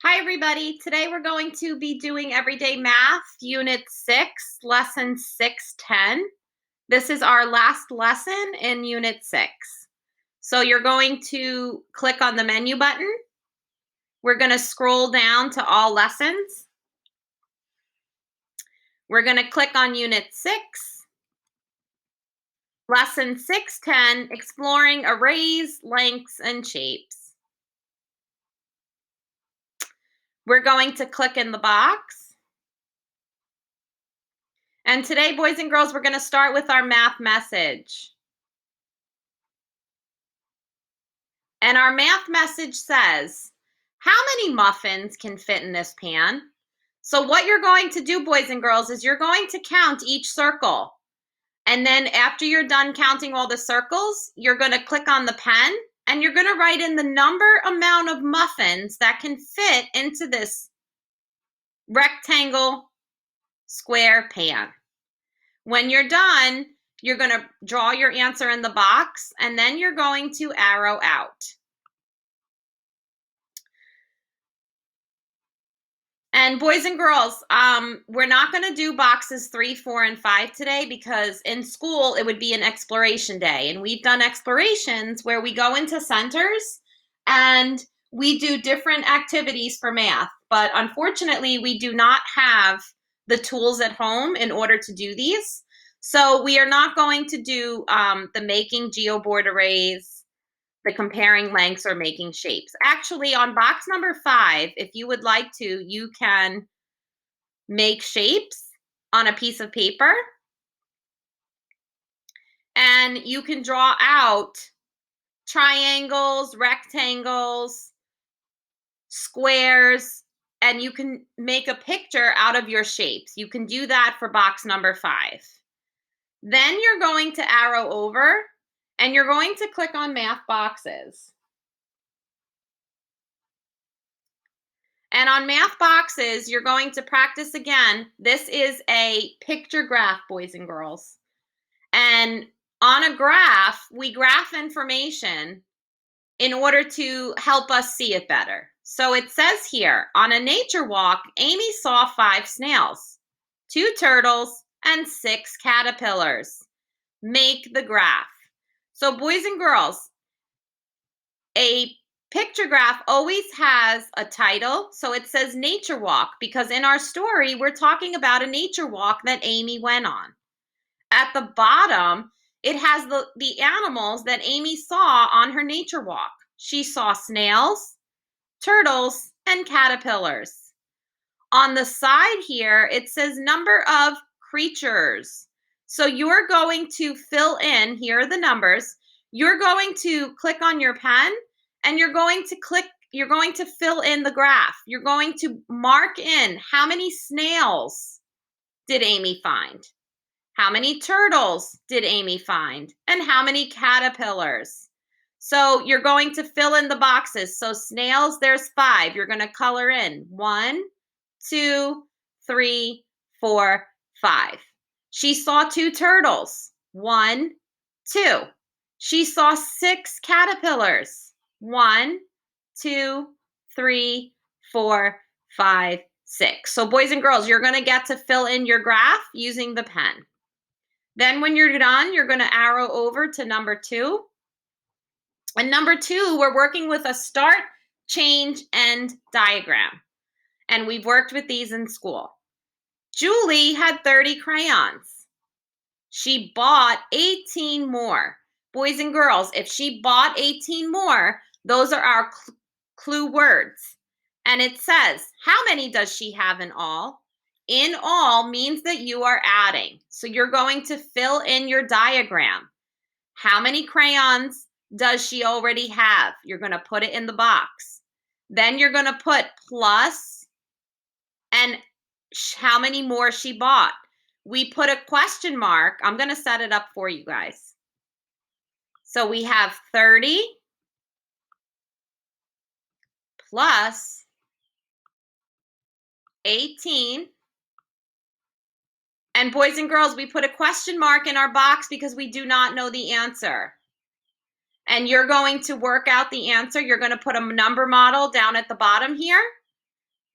Hi, everybody. Today we're going to be doing Everyday Math, Unit 6, Lesson 610. This is our last lesson in Unit 6. So you're going to click on the menu button. We're going to scroll down to all lessons. We're going to click on Unit 6, Lesson 610, Exploring Arrays, Lengths, and Shapes. We're going to click in the box. And today, boys and girls, we're going to start with our math message. And our math message says, how many muffins can fit in this pan? So what you're going to do, boys and girls, is you're going to count each circle. And then after you're done counting all the circles, you're going to click on the pen and you're going to write in the amount of muffins that can fit into this rectangle square pan. When you're done, you're going to draw your answer in the box and then you're going to arrow out. And boys and girls, we're not going to do boxes 3, 4, and 5 today because in school it would be an exploration day. And we've done explorations where we go into centers and we do different activities for math. But unfortunately, we do not have the tools at home in order to do these. So we are not going to do the making geoboard arrays, the comparing lengths, or making shapes. Actually, on box number 5, if you would like to, you can make shapes on a piece of paper. And you can draw out triangles, rectangles, squares, and you can make a picture out of your shapes. You can do that for box number 5. Then you're going to arrow over and you're going to click on math boxes. And on math boxes, you're going to practice again. This is a picture graph, boys and girls. And on a graph, we graph information in order to help us see it better. So it says here, on a nature walk, Amy saw 5 snails, 2 turtles, and 6 caterpillars. Make the graph. So boys and girls, a picture graph always has a title. So it says nature walk because in our story, we're talking about a nature walk that Amy went on. At the bottom, it has the animals that Amy saw on her nature walk. She saw snails, turtles, and caterpillars. On the side here, it says number of creatures. So you're going to fill in, here are the numbers. You're going to click on your pen and you're going to fill in the graph. You're going to mark in how many snails did Amy find? How many turtles did Amy find? And how many caterpillars? So you're going to fill in the boxes. So snails, there's 5. You're going to color in 1, 2, 3, 4, 5. She saw 2 turtles. 1, 2. She saw 6 caterpillars. 1, 2, 3, 4, 5, 6. So boys and girls, you're going to get to fill in your graph using the pen. Then when you're done, you're going to arrow over to number 2. And number 2, we're working with a start, change, end diagram. And we've worked with these in school. Julie had 30 crayons. She bought 18 more. Boys and girls, if she bought 18 more, those are our clue words. And it says, how many does she have in all? In all means that you are adding. So you're going to fill in your diagram. How many crayons does she already have? You're going to put it in the box. Then you're going to put plus and how many more she bought. We put a question mark. I'm going to set it up for you guys. So we have 30 plus 18. And boys and girls, we put a question mark in our box because we do not know the answer. And you're going to work out the answer. You're going to put a number model down at the bottom here.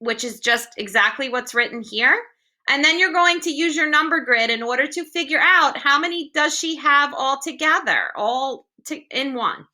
which is just exactly what's written here. And then you're going to use your number grid in order to figure out how many does she have all together, in one.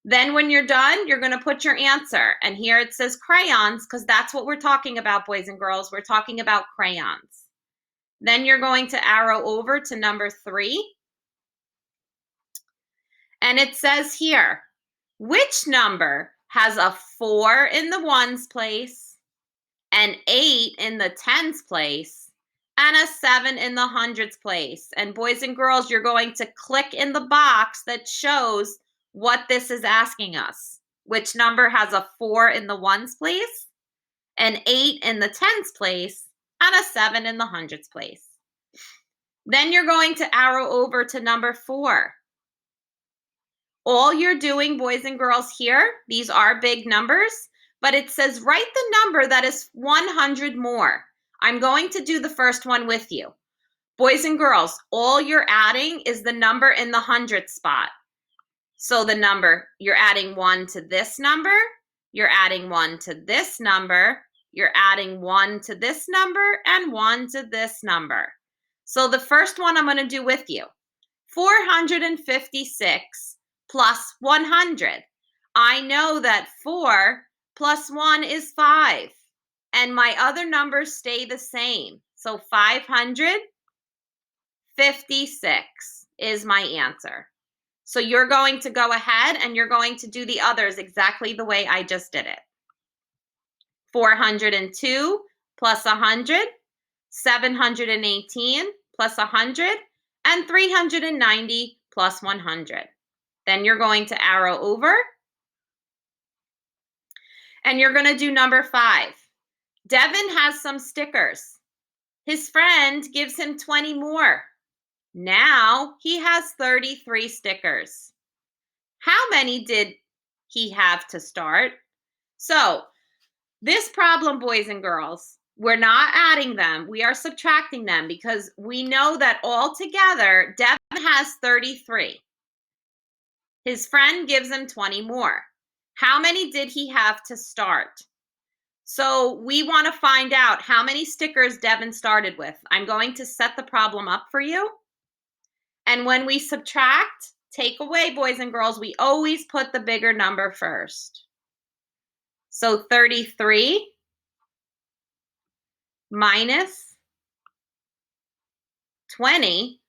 Then when you're done, you're going to put your answer. And here it says crayons because that's what we're talking about, boys and girls. We're talking about crayons. Then you're going to arrow over to number 3. And it says here, which number has a 4 in the ones place, an 8 in the tens place, and a 7 in the hundreds place? And boys and girls, you're going to click in the box that shows what this is asking us. Which number has a 4 in the ones place, an 8 in the tens place, and a 7 in the hundreds place? Then you're going to arrow over to number 4. All you're doing, boys and girls, here, these are big numbers, but it says write the number that is 100 more. I'm going to do the first one with you. Boys and girls, all you're adding is the number in the hundredth spot. So the number, you're adding 1 to this number, you're adding 1 to this number, you're adding 1 to this number, and 1 to this number. So the first one I'm going to do with you, 456 plus 100. I know that 4 plus 1 is 5, and my other numbers stay the same. So 556 is my answer. So you're going to go ahead and you're going to do the others exactly the way I just did it. 402 plus 100, 718 plus 100, and 390 plus 100. Then you're going to arrow over, and you're going to do number 5. Devin has some stickers. His friend gives him 20 more. Now he has 33 stickers. How many did he have to start? So this problem, boys and girls, we're not adding them. We are subtracting them because we know that altogether, Devin has 33. His friend gives him 20 more. How many did he have to start? So we want to find out how many stickers Devin started with. I'm going to set the problem up for you. And when we subtract, take away, boys and girls, we always put the bigger number first. So 33 minus 20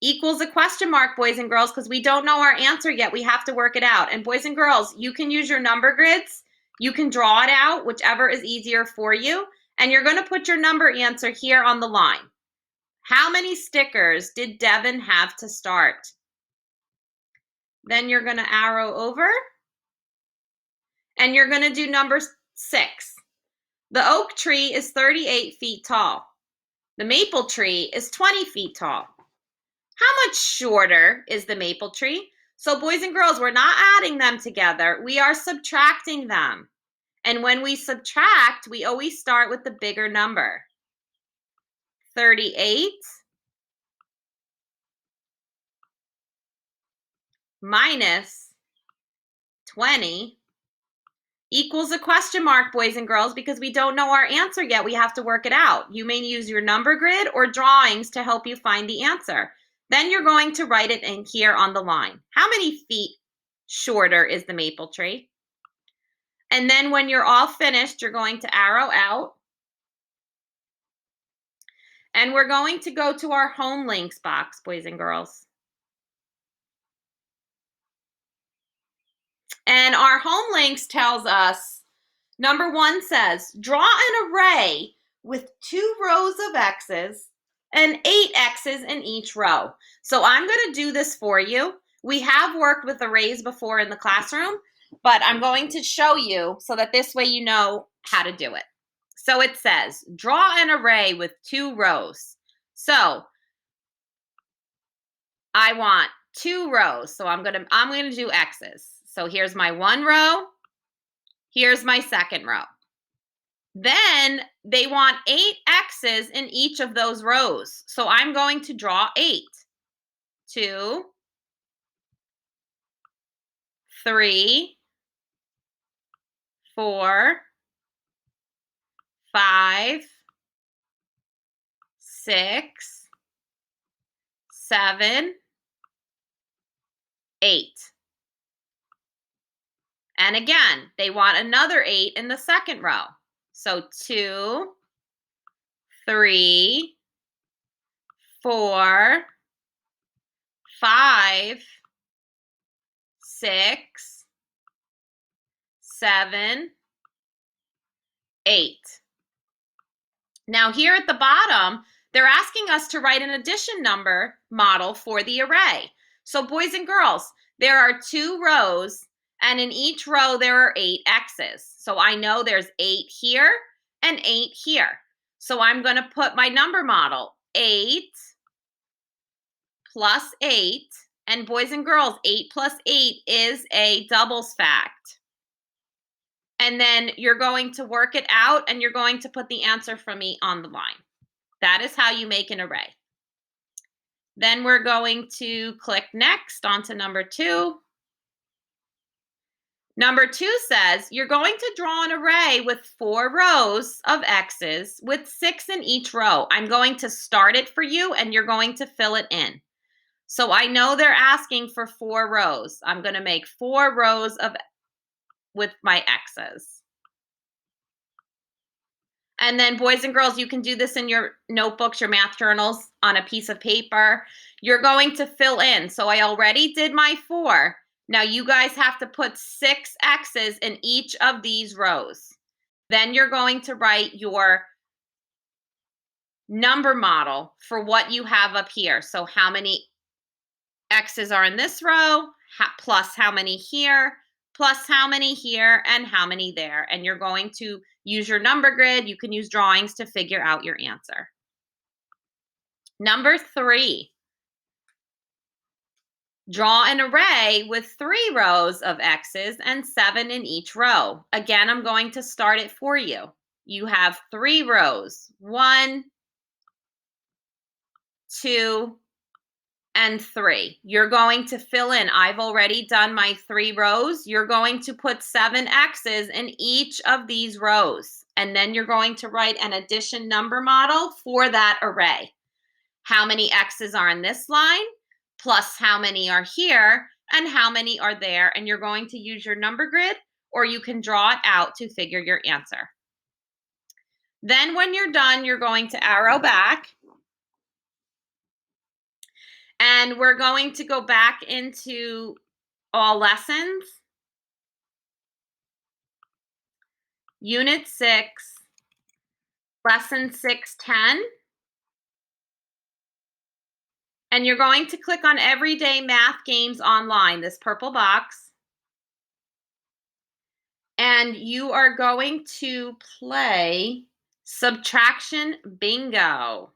equals a question mark, boys and girls, because we don't know our answer yet. We have to work it out. And boys and girls, you can use your number grids. You can draw it out, whichever is easier for you. And you're going to put your number answer here on the line. How many stickers did Devin have to start? Then you're going to arrow over. And you're going to do number 6. The oak tree is 38 feet tall. The maple tree is 20 feet tall. How much shorter is the maple tree? So boys and girls, we're not adding them together. We are subtracting them. And when we subtract, we always start with the bigger number. 38 minus 20 equals a question mark, boys and girls, because we don't know our answer yet. We have to work it out. You may use your number grid or drawings to help you find the answer. Then you're going to write it in here on the line. How many feet shorter is the maple tree? And then when you're all finished, you're going to arrow out. And we're going to go to our home links box, boys and girls. And our home links tells us, number 1 says, draw an array with 2 rows of X's and 8 X's in each row. So I'm going to do this for you. We have worked with arrays before in the classroom, but I'm going to show you so that this way you know how to do it. So it says, draw an array with 2 rows. So I want 2 rows. So I'm going to do X's. So here's my 1 row. Here's my 2nd row. Then they want 8 X's in each of those rows. So I'm going to draw 8. 2, 3, 4, 5, 6, 7, 8. And again, they want another 8 in the second row. So 2, 3, 4, 5, 6, 7, 8. Now here at the bottom, they're asking us to write an addition number model for the array. So boys and girls, there are 2 rows, and in each row there are 8 X's. So I know there's 8 here and 8 here. So I'm going to put my number model, 8 plus 8, and boys and girls, 8 plus 8 is a doubles fact. And then you're going to work it out, and you're going to put the answer from me on the line. That is how you make an array. Then we're going to click next onto number 2. Number 2 says you're going to draw an array with 4 rows of X's with 6 in each row. I'm going to start it for you, and you're going to fill it in. So I know they're asking for 4 rows. I'm going to make 4 rows with my X's. And then boys and girls, you can do this in your notebooks, your math journals, on a piece of paper. You're going to fill in. So I already did my 4. Now you guys have to put 6 X's in each of these rows. Then you're going to write your number model for what you have up here. So how many X's are in this row, plus how many here, plus how many here, and how many there. And you're going to use your number grid. You can use drawings to figure out your answer. Number 3, draw an array with 3 rows of X's and 7 in each row. Again, I'm going to start it for you. You have 3 rows, 1, 2, and 3. You're going to fill in. I've already done my 3 rows. You're going to put 7 X's in each of these rows. And then you're going to write an addition number model for that array. How many X's are in this line, plus how many are here, and how many are there. And you're going to use your number grid, or you can draw it out to figure your answer. Then when you're done, you're going to arrow back. And we're going to go back into all lessons. Unit 6, lesson 610. And you're going to click on Everyday Math Games Online, this purple box. And you are going to play Subtraction Bingo.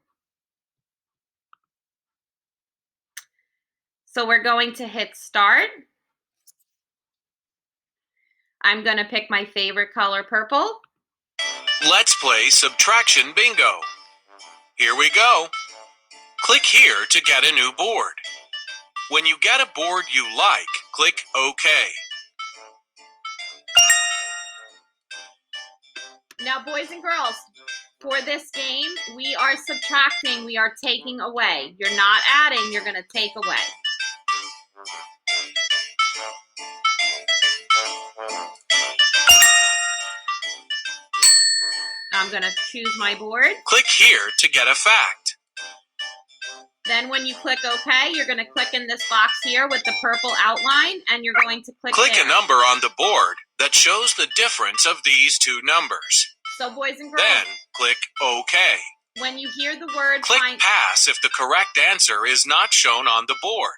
So we're going to hit start. I'm going to pick my favorite color, purple. Let's play Subtraction Bingo. Here we go. Click here to get a new board. When you get a board you like, click OK. Now, boys and girls, for this game, we are subtracting, we are taking away. You're not adding, you're going to take away. I'm going to choose my board. Click here to get a fact. Then when you click OK, you're going to click in this box here with the purple outline, and you're going to click a number on the board that shows the difference of these 2 numbers. So boys and girls, then click OK. When you hear the word click pass if the correct answer is not shown on the board.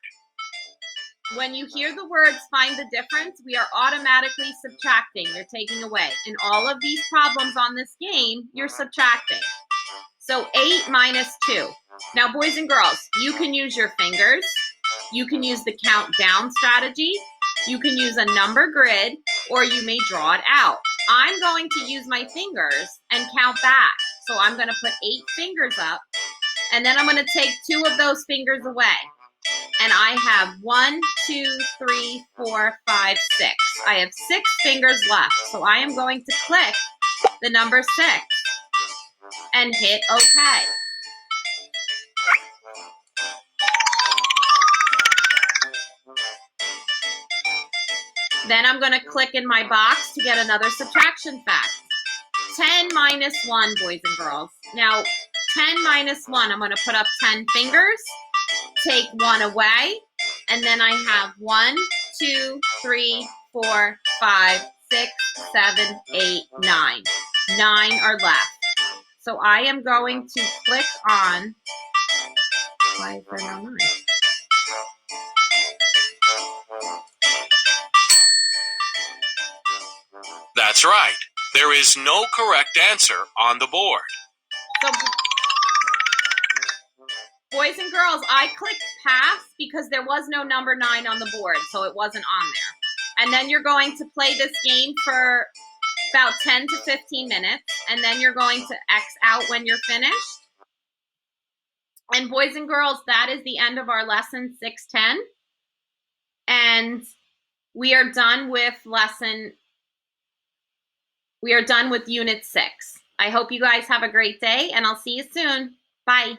When you hear the words find the difference, we are automatically subtracting. You're taking away. In all of these problems on this game, you're subtracting. So 8 minus 2. Now, boys and girls, you can use your fingers. You can use the countdown strategy. You can use a number grid, or you may draw it out. I'm going to use my fingers and count back. So I'm going to put 8 fingers up, and then I'm going to take 2 of those fingers away. And I have 1, 2, 3, 4, 5, 6. I have 6 fingers left. So I am going to click the number 6. and hit OK. Then I'm going to click in my box to get another subtraction fact. 10 minus 1, boys and girls. Now, 10 minus 1, I'm going to put up 10 fingers, take 1 away, and then I have 1, 2, 3, 4, 5, 6, 7, 8, 9. 9 are left. So I am going to click on, why is there no 9? That's right. There is no correct answer on the board. So, boys and girls, I clicked pass because there was no number 9 on the board, so it wasn't on there. And then you're going to play this game for about 10 to 15 minutes, and then you're going to X out when you're finished. And boys and girls, that is the end of our lesson 610. And we are done with unit 6. I hope you guys have a great day, and I'll see you soon. Bye.